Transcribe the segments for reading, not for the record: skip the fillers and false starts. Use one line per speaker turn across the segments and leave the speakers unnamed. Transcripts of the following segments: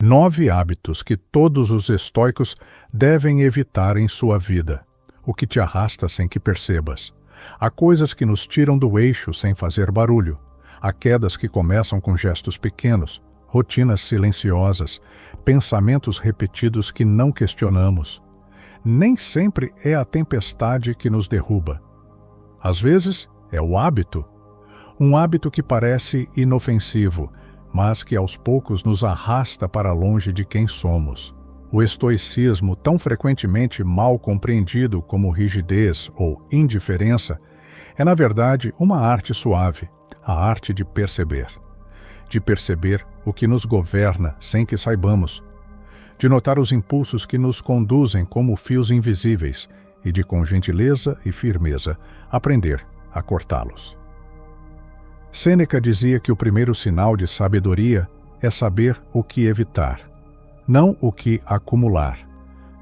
9 hábitos que todos os estoicos devem evitar em sua vida, o que te arrasta sem que percebas. Há coisas que nos tiram do eixo sem fazer barulho. Há quedas que começam com gestos pequenos, rotinas silenciosas, pensamentos repetidos que não questionamos. Nem sempre é a tempestade que nos derruba. Às vezes, é o hábito. Um hábito que parece inofensivo, mas que aos poucos nos arrasta para longe de quem somos. O estoicismo, tão frequentemente mal compreendido como rigidez ou indiferença, é na verdade uma arte suave, a arte de perceber. De perceber o que nos governa sem que saibamos, de notar os impulsos que nos conduzem como fios invisíveis e de, com gentileza e firmeza, aprender a cortá-los. Sêneca dizia que o primeiro sinal de sabedoria é saber o que evitar, não o que acumular,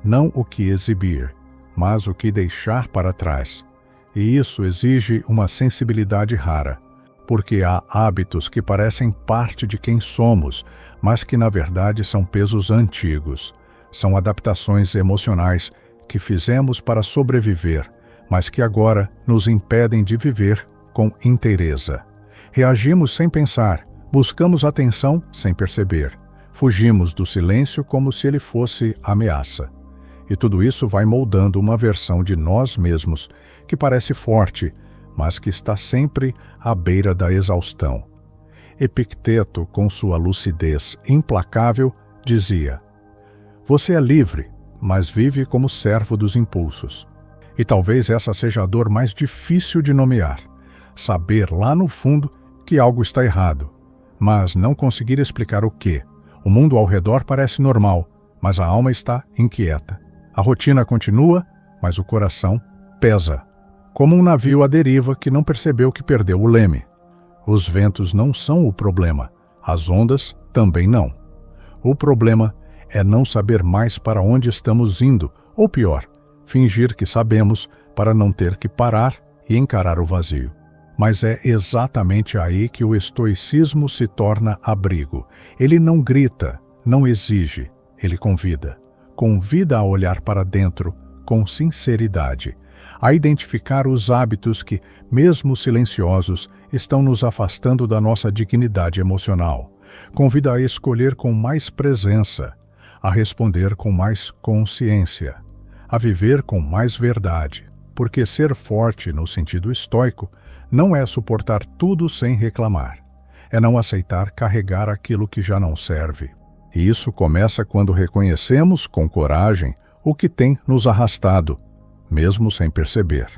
não o que exibir, mas o que deixar para trás. E isso exige uma sensibilidade rara, porque há hábitos que parecem parte de quem somos, mas que na verdade são pesos antigos. São adaptações emocionais que fizemos para sobreviver, mas que agora nos impedem de viver com inteireza. Reagimos sem pensar, buscamos atenção sem perceber, fugimos do silêncio como se ele fosse ameaça. E tudo isso vai moldando uma versão de nós mesmos que parece forte, mas que está sempre à beira da exaustão. Epicteto, com sua lucidez implacável, dizia: "Você é livre, mas vive como servo dos impulsos." E talvez essa seja a dor mais difícil de nomear. Saber lá no fundo que algo está errado, mas não conseguir explicar o quê. O mundo ao redor parece normal, mas a alma está inquieta. A rotina continua, mas o coração pesa. Como um navio à deriva que não percebeu que perdeu o leme. Os ventos não são o problema, as ondas também não. O problema é não saber mais para onde estamos indo, ou pior, fingir que sabemos para não ter que parar e encarar o vazio. Mas é exatamente aí que o estoicismo se torna abrigo. Ele não grita, não exige, ele convida. Convida a olhar para dentro com sinceridade, a identificar os hábitos que, mesmo silenciosos, estão nos afastando da nossa dignidade emocional. Convida a escolher com mais presença, a responder com mais consciência, a viver com mais verdade, porque ser forte no sentido estoico não é suportar tudo sem reclamar, é não aceitar carregar aquilo que já não serve. E isso começa quando reconhecemos com coragem o que tem nos arrastado, mesmo sem perceber.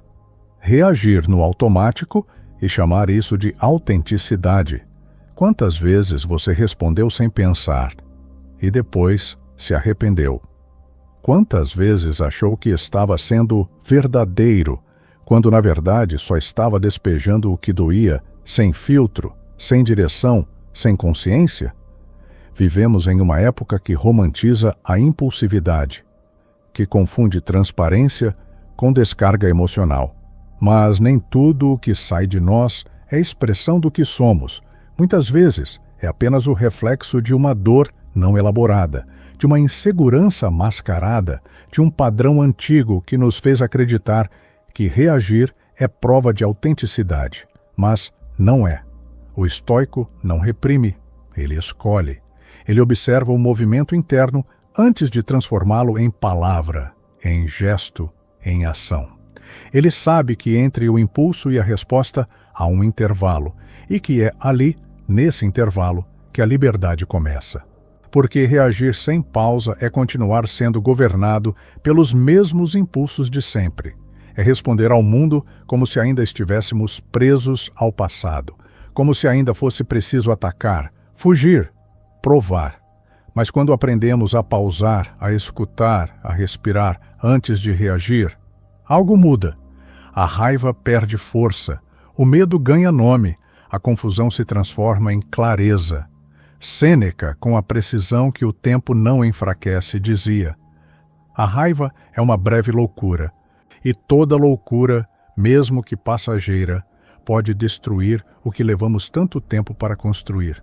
Reagir no automático e chamar isso de autenticidade. Quantas vezes você respondeu sem pensar e depois se arrependeu? Quantas vezes achou que estava sendo verdadeiro, quando na verdade só estava despejando o que doía, sem filtro, sem direção, sem consciência? Vivemos em uma época que romantiza a impulsividade, que confunde transparência com descarga emocional. Mas nem tudo o que sai de nós é expressão do que somos. Muitas vezes é apenas o reflexo de uma dor não elaborada, de uma insegurança mascarada, de um padrão antigo que nos fez acreditar que reagir é prova de autenticidade. Mas não é. O estoico não reprime, ele escolhe. Ele observa o movimento interno antes de transformá-lo em palavra, em gesto, em ação. Ele sabe que entre o impulso e a resposta há um intervalo, e que é ali, nesse intervalo, que a liberdade começa. Porque reagir sem pausa é continuar sendo governado pelos mesmos impulsos de sempre. É responder ao mundo como se ainda estivéssemos presos ao passado, como se ainda fosse preciso atacar, fugir, provar. Mas quando aprendemos a pausar, a escutar, a respirar antes de reagir, algo muda. A raiva perde força, o medo ganha nome, a confusão se transforma em clareza. Sêneca, com a precisão que o tempo não enfraquece, dizia: "A raiva é uma breve loucura, e toda loucura, mesmo que passageira, pode destruir o que levamos tanto tempo para construir.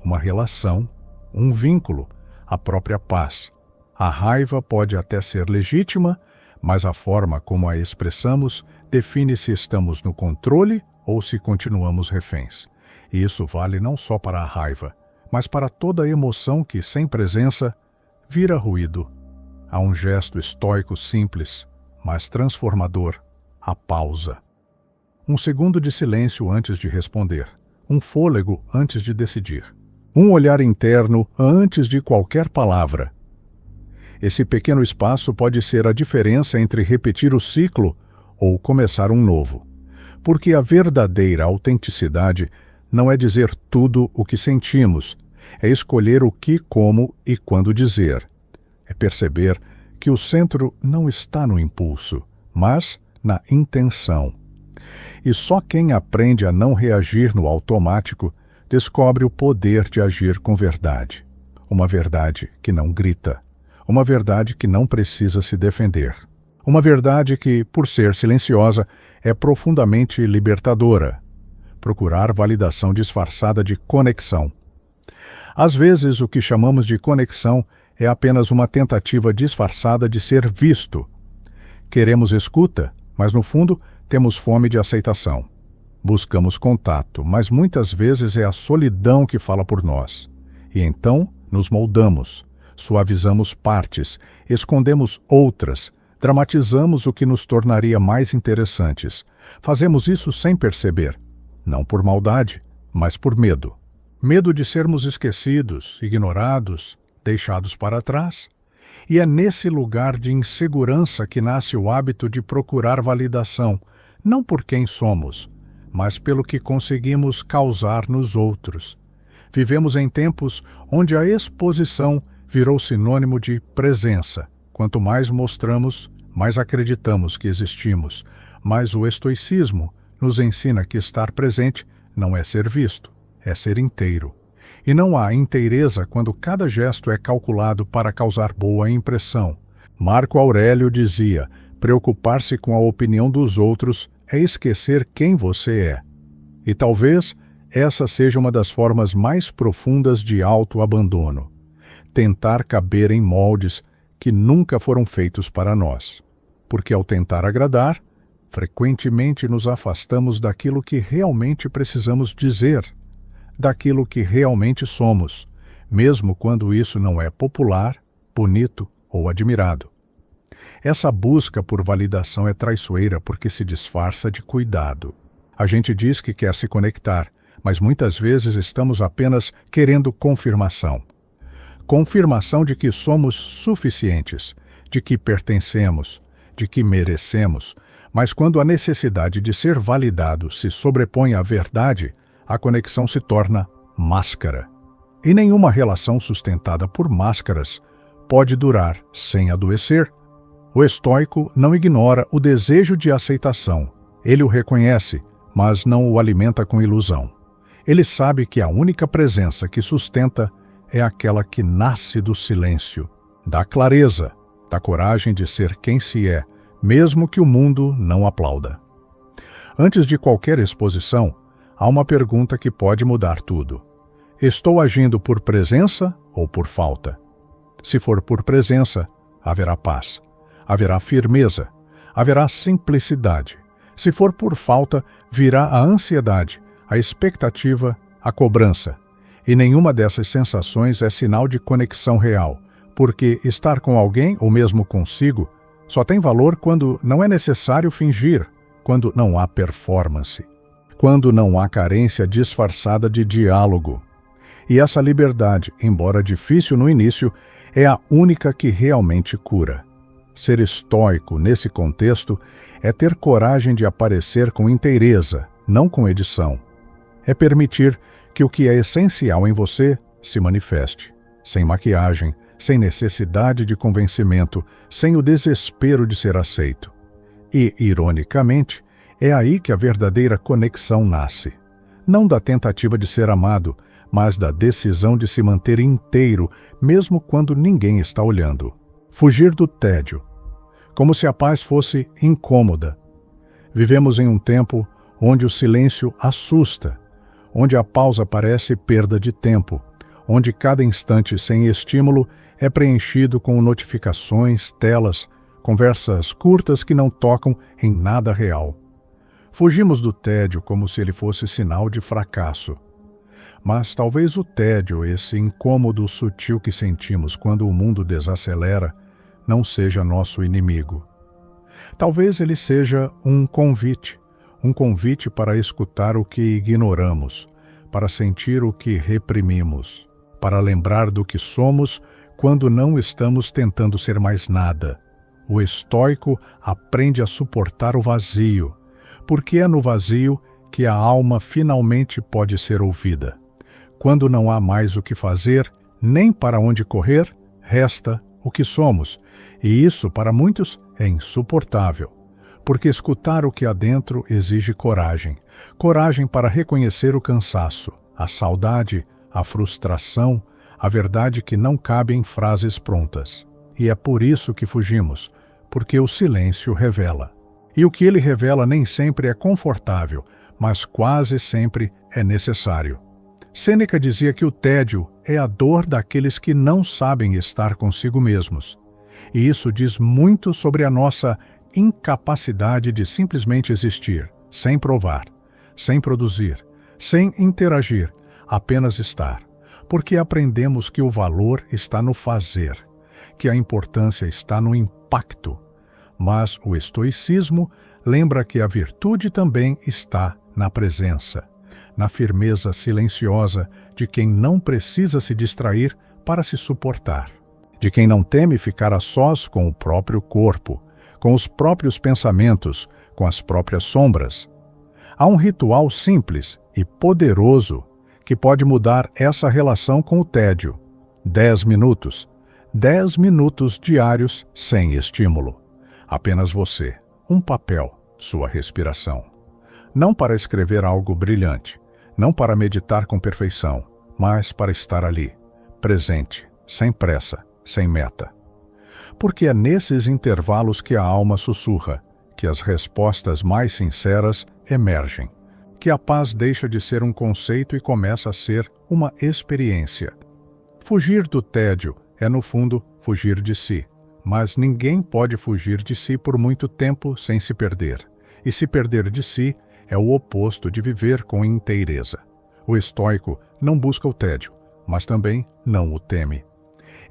Uma relação, um vínculo, a própria paz. A raiva pode até ser legítima, mas a forma como a expressamos define se estamos no controle ou se continuamos reféns. E isso vale não só para a raiva, mas para toda emoção que, sem presença, vira ruído. Há um gesto estoico simples, mas transformador: a pausa. Um segundo de silêncio antes de responder. Um fôlego antes de decidir. Um olhar interno antes de qualquer palavra. Esse pequeno espaço pode ser a diferença entre repetir o ciclo ou começar um novo. Porque a verdadeira autenticidade não é dizer tudo o que sentimos, é escolher o que, como e quando dizer. É perceber que o centro não está no impulso, mas na intenção. E só quem aprende a não reagir no automático descobre o poder de agir com verdade. Uma verdade que não grita. Uma verdade que não precisa se defender. Uma verdade que, por ser silenciosa, é profundamente libertadora. Procurar validação disfarçada de conexão. Às vezes, o que chamamos de conexão é apenas uma tentativa disfarçada de ser visto. Queremos escuta, mas no fundo temos fome de aceitação. Buscamos contato, mas muitas vezes é a solidão que fala por nós. E então nos moldamos, suavizamos partes, escondemos outras, dramatizamos o que nos tornaria mais interessantes. Fazemos isso sem perceber, não por maldade, mas por medo. Medo de sermos esquecidos, ignorados, deixados para trás. E é nesse lugar de insegurança que nasce o hábito de procurar validação, não por quem somos, mas pelo que conseguimos causar nos outros. Vivemos em tempos onde a exposição virou sinônimo de presença. Quanto mais mostramos, mais acreditamos que existimos. Mas o estoicismo nos ensina que estar presente não é ser visto, é ser inteiro. E não há inteireza quando cada gesto é calculado para causar boa impressão. Marco Aurélio dizia: preocupar-se com a opinião dos outros é esquecer quem você é. E talvez essa seja uma das formas mais profundas de autoabandono. Tentar caber em moldes que nunca foram feitos para nós. Porque ao tentar agradar, frequentemente nos afastamos daquilo que realmente precisamos dizer, daquilo que realmente somos, mesmo quando isso não é popular, bonito ou admirado. Essa busca por validação é traiçoeira porque se disfarça de cuidado. A gente diz que quer se conectar, mas muitas vezes estamos apenas querendo confirmação. Confirmação de que somos suficientes, de que pertencemos, de que merecemos, mas quando a necessidade de ser validado se sobrepõe à verdade, a conexão se torna máscara. E nenhuma relação sustentada por máscaras pode durar sem adoecer. O estoico não ignora o desejo de aceitação. Ele o reconhece, mas não o alimenta com ilusão. Ele sabe que a única presença que sustenta é aquela que nasce do silêncio, da clareza, da coragem de ser quem se é, mesmo que o mundo não aplauda. Antes de qualquer exposição, há uma pergunta que pode mudar tudo. Estou agindo por presença ou por falta? Se for por presença, haverá paz, haverá firmeza, haverá simplicidade. Se for por falta, virá a ansiedade, a expectativa, a cobrança. E nenhuma dessas sensações é sinal de conexão real, porque estar com alguém, ou mesmo consigo, só tem valor quando não é necessário fingir, quando não há performance, quando não há carência disfarçada de diálogo. E essa liberdade, embora difícil no início, é a única que realmente cura. Ser estoico nesse contexto é ter coragem de aparecer com inteireza, não com edição. É permitir que o que é essencial em você se manifeste, sem maquiagem, sem necessidade de convencimento, sem o desespero de ser aceito. E, ironicamente, é aí que a verdadeira conexão nasce. Não da tentativa de ser amado, mas da decisão de se manter inteiro, mesmo quando ninguém está olhando. Fugir do tédio, como se a paz fosse incômoda. Vivemos em um tempo onde o silêncio assusta, onde a pausa parece perda de tempo, onde cada instante sem estímulo é preenchido com notificações, telas, conversas curtas que não tocam em nada real. Fugimos do tédio como se ele fosse sinal de fracasso. Mas talvez o tédio, esse incômodo sutil que sentimos quando o mundo desacelera, não seja nosso inimigo. Talvez ele seja um convite para escutar o que ignoramos, para sentir o que reprimimos, para lembrar do que somos quando não estamos tentando ser mais nada. O estoico aprende a suportar o vazio, porque é no vazio que a alma finalmente pode ser ouvida. Quando não há mais o que fazer, nem para onde correr, resta o que somos, e isso para muitos é insuportável, porque escutar o que há dentro exige coragem. Coragem para reconhecer o cansaço, a saudade, a frustração, a verdade que não cabe em frases prontas. E é por isso que fugimos, porque o silêncio revela. E o que ele revela nem sempre é confortável, mas quase sempre é necessário. Sêneca dizia que o tédio é a dor daqueles que não sabem estar consigo mesmos. E isso diz muito sobre a nossa incapacidade de simplesmente existir, sem provar, sem produzir, sem interagir, apenas estar. Porque aprendemos que o valor está no fazer, que a importância está no impacto. Mas o estoicismo lembra que a virtude também está na presença, na firmeza silenciosa de quem não precisa se distrair para se suportar, de quem não teme ficar a sós com o próprio corpo, com os próprios pensamentos, com as próprias sombras. Há um ritual simples e poderoso que pode mudar essa relação com o tédio. 10 minutos. 10 minutos diários sem estímulo. Apenas você, um papel, sua respiração. Não para escrever algo brilhante, não para meditar com perfeição, mas para estar ali, presente, sem pressa, sem meta. Porque é nesses intervalos que a alma sussurra, que as respostas mais sinceras emergem, que a paz deixa de ser um conceito e começa a ser uma experiência. Fugir do tédio é, no fundo, fugir de si. Mas ninguém pode fugir de si por muito tempo sem se perder. E se perder de si é o oposto de viver com inteireza. O estoico não busca o tédio, mas também não o teme.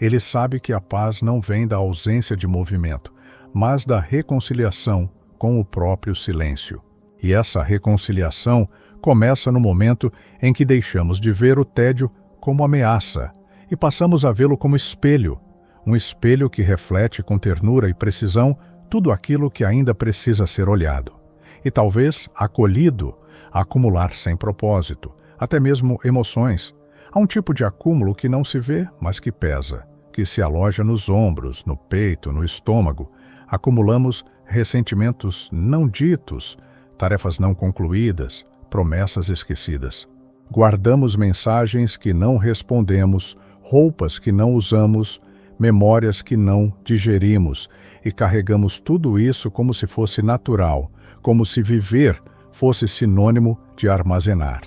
Ele sabe que a paz não vem da ausência de movimento, mas da reconciliação com o próprio silêncio. E essa reconciliação começa no momento em que deixamos de ver o tédio como ameaça e passamos a vê-lo como espelho, um espelho que reflete com ternura e precisão tudo aquilo que ainda precisa ser olhado. E talvez acolhido, acumular sem propósito, até mesmo emoções. Há um tipo de acúmulo que não se vê, mas que pesa, que se aloja nos ombros, no peito, no estômago. Acumulamos ressentimentos não ditos, tarefas não concluídas, promessas esquecidas. Guardamos mensagens que não respondemos, roupas que não usamos, memórias que não digerimos, e carregamos tudo isso como se fosse natural, como se viver fosse sinônimo de armazenar.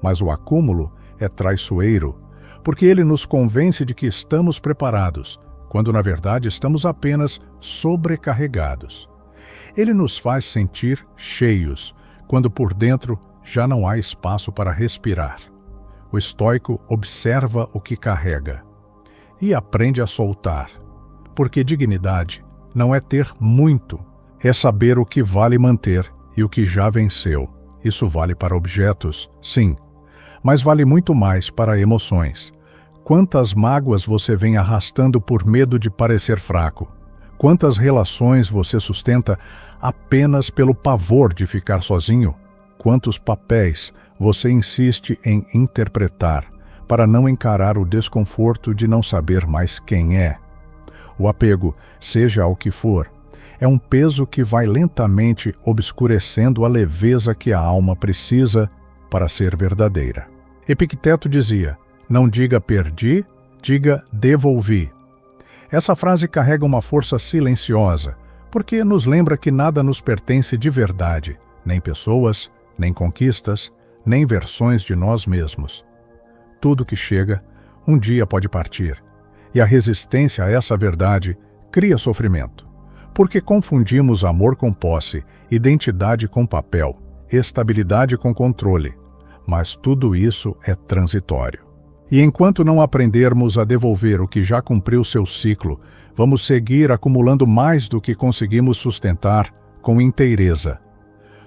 Mas o acúmulo é traiçoeiro, porque ele nos convence de que estamos preparados, quando na verdade estamos apenas sobrecarregados. Ele nos faz sentir cheios, quando por dentro já não há espaço para respirar. O estoico observa o que carrega e aprende a soltar, porque dignidade não é ter muito, é saber o que vale manter e o que já venceu. Isso vale para objetos, sim, mas vale muito mais para emoções. Quantas mágoas você vem arrastando por medo de parecer fraco? Quantas relações você sustenta apenas pelo pavor de ficar sozinho? Quantos papéis você insiste em interpretar para não encarar o desconforto de não saber mais quem é? O apego, seja ao que for, é um peso que vai lentamente obscurecendo a leveza que a alma precisa para ser verdadeira. Epicteto dizia: não diga perdi, diga devolvi. Essa frase carrega uma força silenciosa, porque nos lembra que nada nos pertence de verdade, nem pessoas, nem conquistas, nem versões de nós mesmos. Tudo que chega, um dia pode partir. E a resistência a essa verdade cria sofrimento, porque confundimos amor com posse, identidade com papel, estabilidade com controle. Mas tudo isso é transitório. E enquanto não aprendermos a devolver o que já cumpriu seu ciclo, vamos seguir acumulando mais do que conseguimos sustentar com inteireza.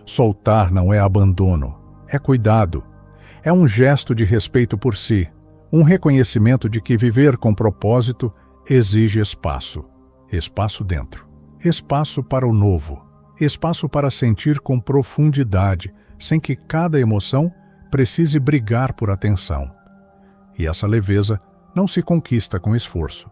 Soltar não é abandono, é cuidado. É um gesto de respeito por si, um reconhecimento de que viver com propósito exige espaço. Espaço dentro. Espaço para o novo. Espaço para sentir com profundidade, sem que cada emoção precise brigar por atenção. E essa leveza não se conquista com esforço.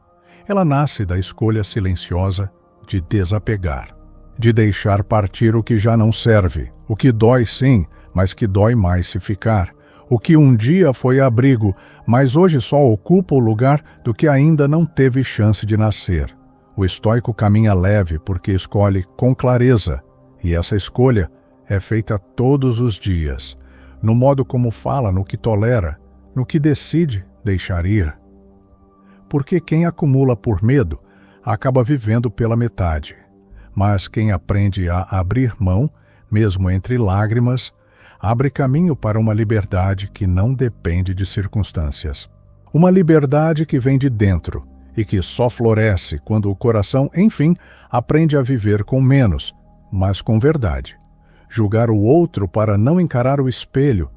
Ela nasce da escolha silenciosa de desapegar, de deixar partir o que já não serve, o que dói sim, mas que dói mais se ficar, o que um dia foi abrigo, mas hoje só ocupa o lugar do que ainda não teve chance de nascer. O estoico caminha leve porque escolhe com clareza, e essa escolha é feita todos os dias, no modo como fala, no que tolera, no que decide deixar ir. Porque quem acumula por medo acaba vivendo pela metade, mas quem aprende a abrir mão, mesmo entre lágrimas, abre caminho para uma liberdade que não depende de circunstâncias. Uma liberdade que vem de dentro e que só floresce quando o coração, enfim, aprende a viver com menos, mas com verdade. Julgar o outro para não encarar o espelho.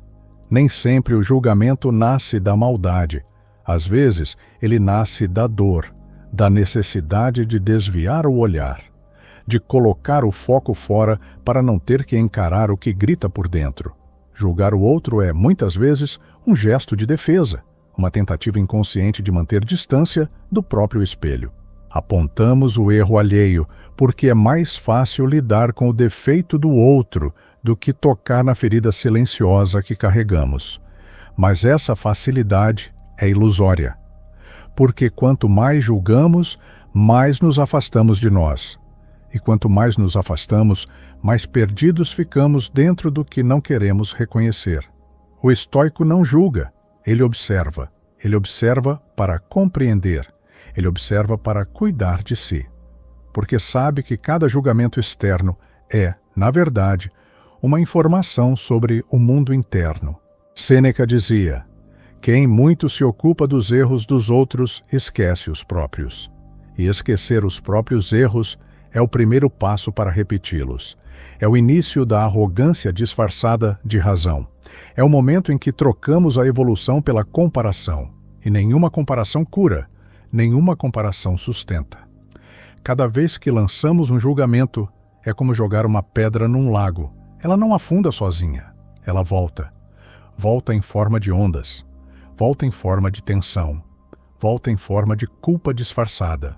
Nem sempre o julgamento nasce da maldade. Às vezes, ele nasce da dor, da necessidade de desviar o olhar, de colocar o foco fora para não ter que encarar o que grita por dentro. Julgar o outro é, muitas vezes, um gesto de defesa, uma tentativa inconsciente de manter distância do próprio espelho. Apontamos o erro alheio, porque é mais fácil lidar com o defeito do outro do que tocar na ferida silenciosa que carregamos. Mas essa facilidade é ilusória, porque quanto mais julgamos, mais nos afastamos de nós. E quanto mais nos afastamos, mais perdidos ficamos dentro do que não queremos reconhecer. O estoico não julga, ele observa. Ele observa para compreender. Ele observa para cuidar de si. Porque sabe que cada julgamento externo é, na verdade, uma informação sobre o mundo interno. Sêneca dizia: quem muito se ocupa dos erros dos outros, esquece os próprios. E esquecer os próprios erros é o primeiro passo para repeti-los. É o início da arrogância disfarçada de razão. É o momento em que trocamos a evolução pela comparação. E nenhuma comparação cura, nenhuma comparação sustenta. Cada vez que lançamos um julgamento, é como jogar uma pedra num lago. Ela não afunda sozinha, ela volta. Volta em forma de ondas. Volta em forma de tensão. Volta em forma de culpa disfarçada.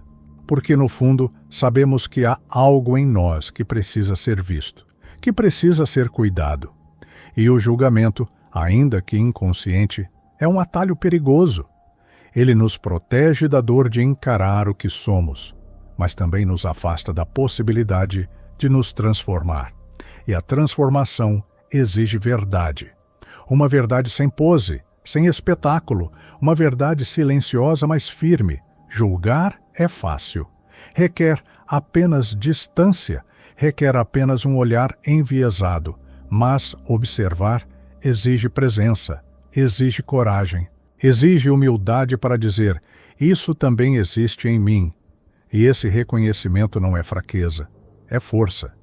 Porque, no fundo, sabemos que há algo em nós que precisa ser visto, que precisa ser cuidado. E o julgamento, ainda que inconsciente, é um atalho perigoso. Ele nos protege da dor de encarar o que somos, mas também nos afasta da possibilidade de nos transformar. E a transformação exige verdade. Uma verdade sem pose, sem espetáculo, uma verdade silenciosa, mas firme. Julgar é fácil. Requer apenas distância, requer apenas um olhar enviesado, mas observar exige presença, exige coragem, exige humildade para dizer: isso também existe em mim. E esse reconhecimento não é fraqueza, é força.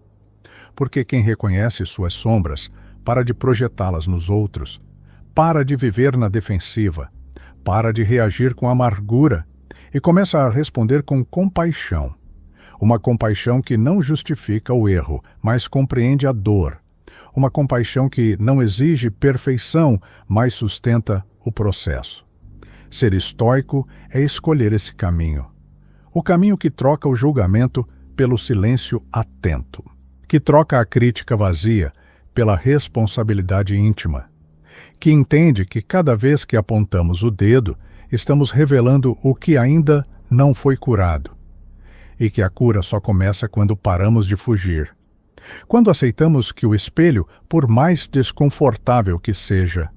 Porque quem reconhece suas sombras para de projetá-las nos outros, para de viver na defensiva, para de reagir com amargura, e começa a responder com compaixão. Uma compaixão que não justifica o erro, mas compreende a dor. Uma compaixão que não exige perfeição, mas sustenta o processo. Ser estoico é escolher esse caminho. O caminho que troca o julgamento pelo silêncio atento, que troca a crítica vazia pela responsabilidade íntima, que entende que cada vez que apontamos o dedo, estamos revelando o que ainda não foi curado, e que a cura só começa quando paramos de fugir. Quando aceitamos que o espelho, por mais desconfortável que seja,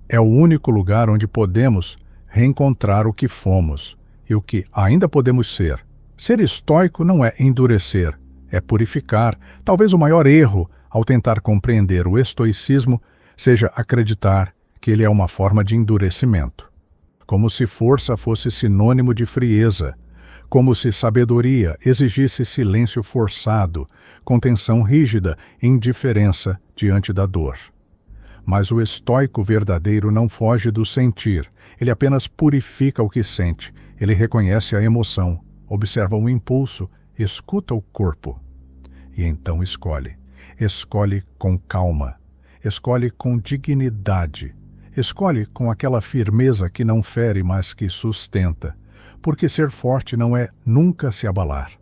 é o único lugar onde podemos reencontrar o que fomos e o que ainda podemos ser. Ser estoico não é endurecer, é purificar. Talvez o maior erro ao tentar compreender o estoicismo seja acreditar que ele é uma forma de endurecimento. Como se força fosse sinônimo de frieza, como se sabedoria exigisse silêncio forçado, contenção rígida e indiferença diante da dor. Mas o estoico verdadeiro não foge do sentir, ele apenas purifica o que sente, ele reconhece a emoção, observa o impulso, escuta o corpo. E então escolhe. Escolhe com calma, escolhe com dignidade, escolhe com aquela firmeza que não fere, mas que sustenta. Porque ser forte não é nunca se abalar,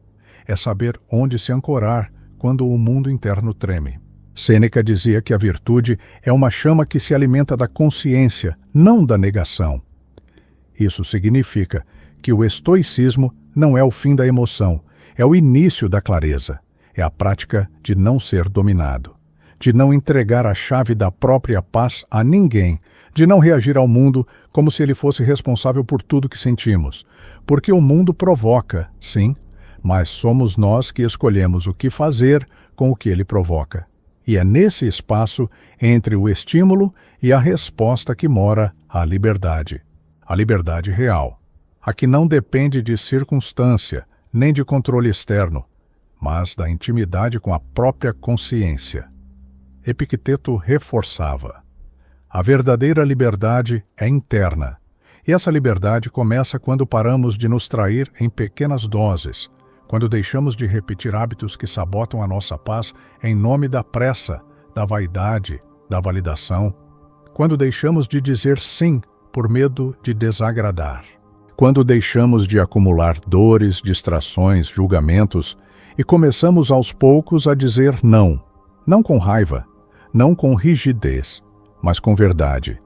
é saber onde se ancorar quando o mundo interno treme. Sêneca dizia que a virtude é uma chama que se alimenta da consciência, não da negação. Isso significa que o estoicismo não é o fim da emoção, é o início da clareza, é a prática de não ser dominado, de não entregar a chave da própria paz a ninguém, de não reagir ao mundo como se ele fosse responsável por tudo que sentimos, porque o mundo provoca, sim, mas somos nós que escolhemos o que fazer com o que ele provoca. E é nesse espaço entre o estímulo e a resposta que mora a liberdade real, a que não depende de circunstância, nem de controle externo, mas da intimidade com a própria consciência. Epicteto reforçava: a verdadeira liberdade é interna, e essa liberdade começa quando paramos de nos trair em pequenas doses, quando deixamos de repetir hábitos que sabotam a nossa paz em nome da pressa, da vaidade, da validação, quando deixamos de dizer sim por medo de desagradar, quando deixamos de acumular dores, distrações, julgamentos e começamos aos poucos a dizer não, não com raiva, não com rigidez, mas com verdade.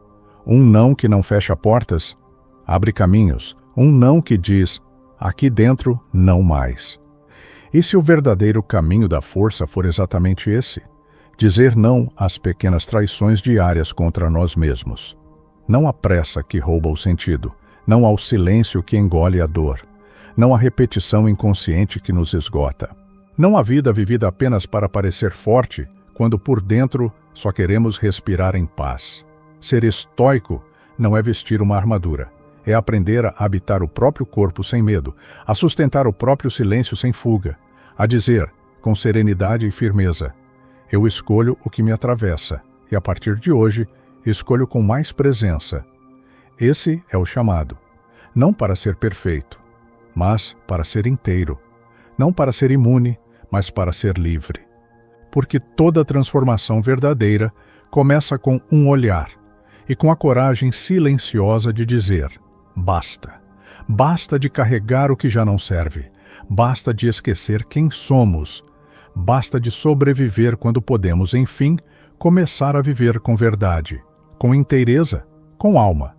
Um não que não fecha portas, abre caminhos. Um não que diz, aqui dentro não mais. E se o verdadeiro caminho da força for exatamente esse? Dizer não às pequenas traições diárias contra nós mesmos. Não à pressa que rouba o sentido, não ao silêncio que engole a dor, não à repetição inconsciente que nos esgota. Não à vida vivida apenas para parecer forte, quando por dentro só queremos respirar em paz. Ser estoico não é vestir uma armadura, é aprender a habitar o próprio corpo sem medo, a sustentar o próprio silêncio sem fuga, a dizer, com serenidade e firmeza, eu escolho o que me atravessa, e a partir de hoje, escolho com mais presença. Esse é o chamado, não para ser perfeito, mas para ser inteiro, não para ser imune, mas para ser livre. Porque toda transformação verdadeira começa com um olhar e com a coragem silenciosa de dizer, basta. Basta de carregar o que já não serve. Basta de esquecer quem somos. Basta de sobreviver quando podemos, enfim, começar a viver com verdade, com inteireza, com alma.